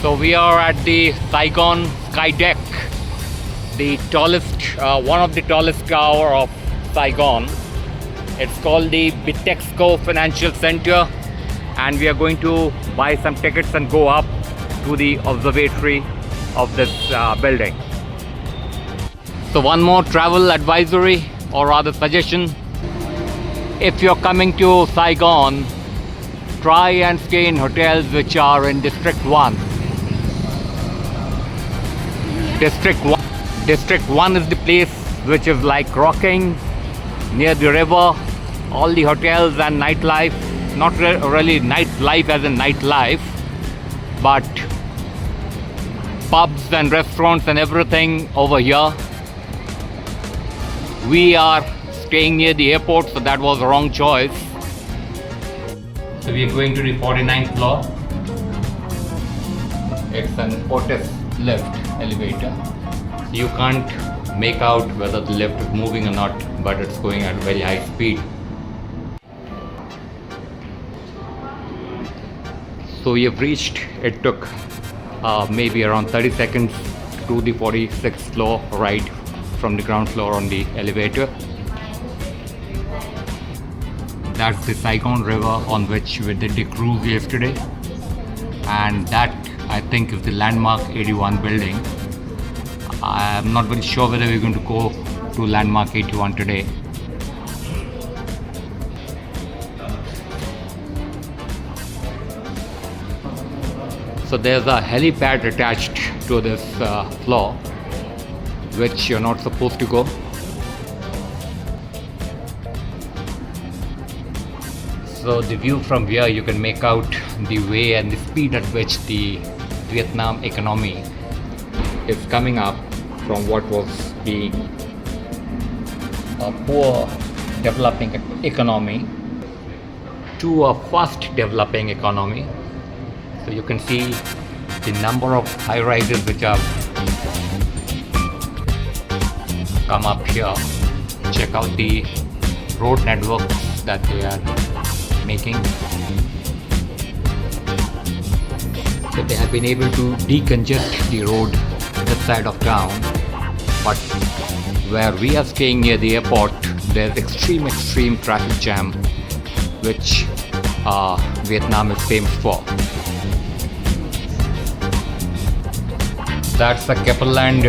So we are at the Saigon Sky Deck, the tallest, one of the tallest tower of Saigon. It's called the Bitexco Financial Center, and we are going to buy some tickets and go up to the observatory of this building. So one more travel advisory, or rather suggestion: if you're coming to Saigon, try and stay in hotels which are in District 1. District 1 is the place which is like rocking, near the river. All the hotels and nightlife, not really nightlife as in nightlife, but pubs and restaurants and everything over here. We are staying near the airport, so that was a wrong choice. So we are going to the 49th floor. It's an Otis lift elevator. So you can't make out whether the lift is moving or not, but it's going at a very high speed. So we have reached, it took maybe around 30 seconds to the 46th floor ride from the ground floor on the elevator. That's the Saigon River on which we did the cruise yesterday, and that I think is the landmark 81 building. I'm not very sure whether we're going to go to landmark 81 today. So there's a helipad attached to this floor, which you're not supposed to go. So the view from here, you can make out the way and the speed at which the Vietnam economy is coming up from what was being a poor developing economy to a fast developing economy. So you can see the number of high rises which have come up here. Check out the road network that they are making. So they have been able to decongest the road this side of town, but where we are staying near the airport, there's extreme traffic jam, which Vietnam is famous for. That's the Keppel Land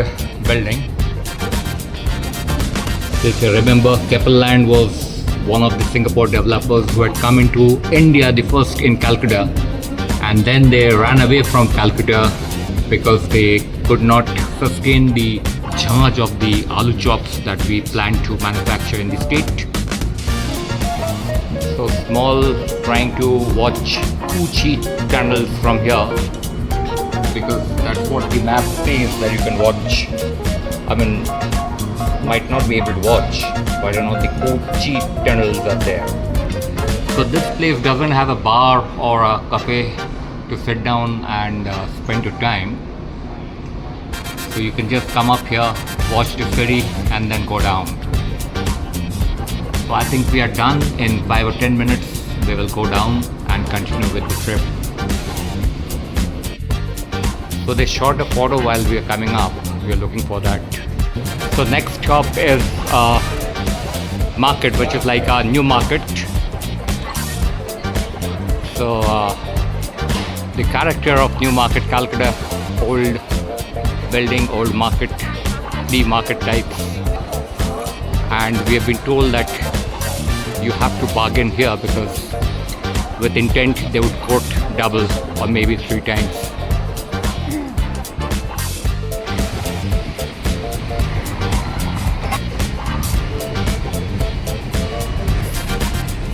building. If you remember, Keppel Land was one of the Singapore developers who had come into India, the first in Calcutta, and then they ran away from Calcutta because they could not sustain the charge of the aloo chops that we planned to manufacture in the state. So small, trying to watch Coochie tunnels from here, because that's what the map says that you can watch. I mean, might not be able to watch, but you know the Coochie tunnels are there. So this place doesn't have a bar or a cafe to sit down and spend your time. So you can just come up here, watch the city, and then go down. So I think we are done. In 5 or 10 minutes we will go down and continue with the trip. So they shot a photo while we are coming up. We are looking for that. So next stop is market, which is like a new market. So the character of New Market, Calcutta, old building, old market, the market types, and we have been told that you have to bargain here because with intent they would quote double or maybe 3 times.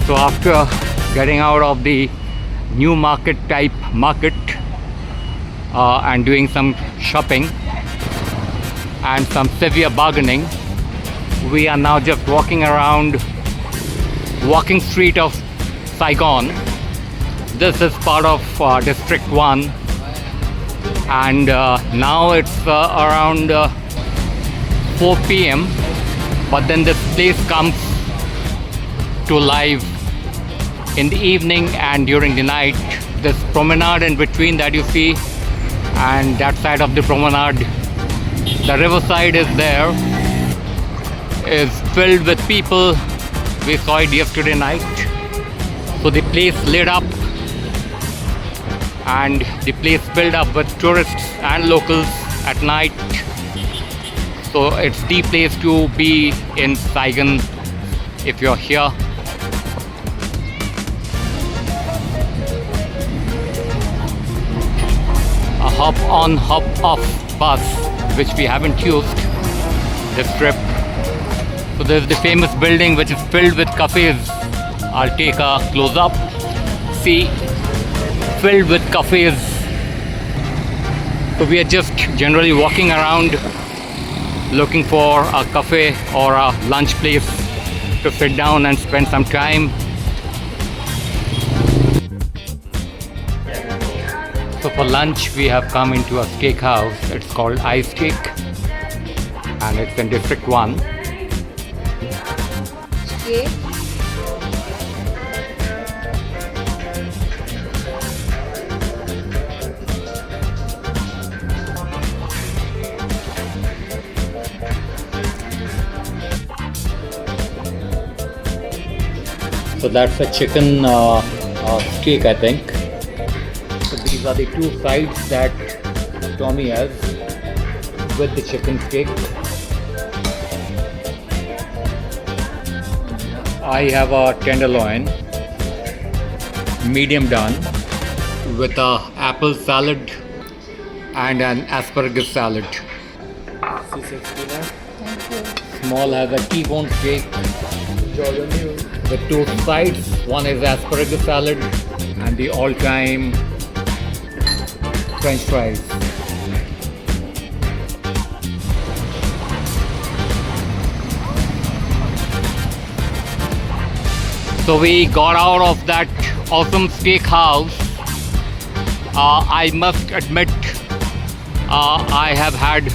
So after getting out of the new market type market and doing some shopping and some severe bargaining, we are now just walking around walking street of Saigon. This is part of District 1, and now it's around 4 p.m. but then this place comes to life in the evening and during the night. This promenade in between that you see, And that side of the promenade, the riverside is there, is filled with people. We saw it yesterday night. So the place lit up and the place filled up with tourists and locals at night. So it's the place to be in Saigon if you're here. A hop on, hop off bus, which we haven't used this trip. So there's the famous building which is filled with cafes. I'll take a close up. See, filled with cafes. So we are just generally walking around looking for a cafe or a lunch place to sit down and spend some time. So for lunch we have come into a steakhouse. It's called iSteak and it's in District 1. Okay. So that's a chicken steak, I think. So these are the two sides that Tommy has with the chicken steak. I have a tenderloin, medium done, with a apple salad and an asparagus salad. Thank you. Small has a T-bone steak with two sides. One is asparagus salad and the all-time French fries. So we got out of that awesome steakhouse. I must admit, I have had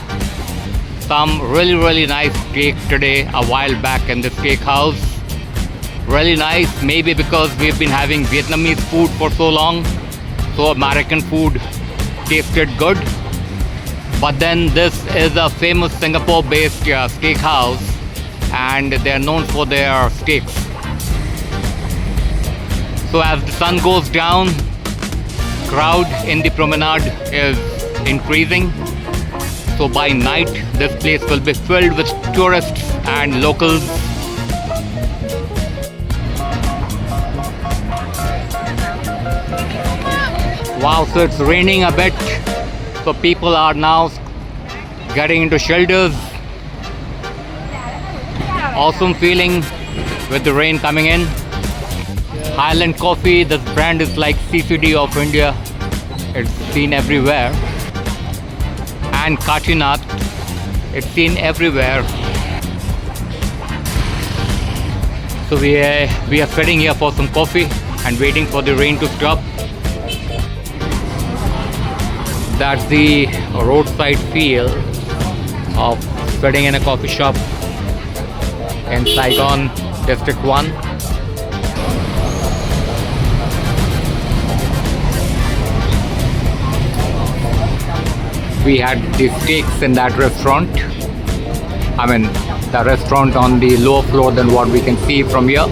some really nice steak today a while back in the steakhouse. Really nice, maybe because we've been having Vietnamese food for so long, so American food tasted good. But then this is a famous Singapore-based steakhouse and they're known for their steaks. So as the sun goes down, crowd in the promenade is increasing. So by night, this place will be filled with tourists and locals. Wow, so it's raining a bit. So people are now getting into shelters. Awesome feeling with the rain coming in. Highland Coffee, this brand is like CCD of India. It's seen everywhere. And Katinat, it's seen everywhere. So we are sitting here for some coffee and waiting for the rain to stop. That's the roadside feel of sitting in a coffee shop in Saigon, District 1. We had the steaks in that restaurant. I mean, the restaurant on the lower floor than what we can see from here.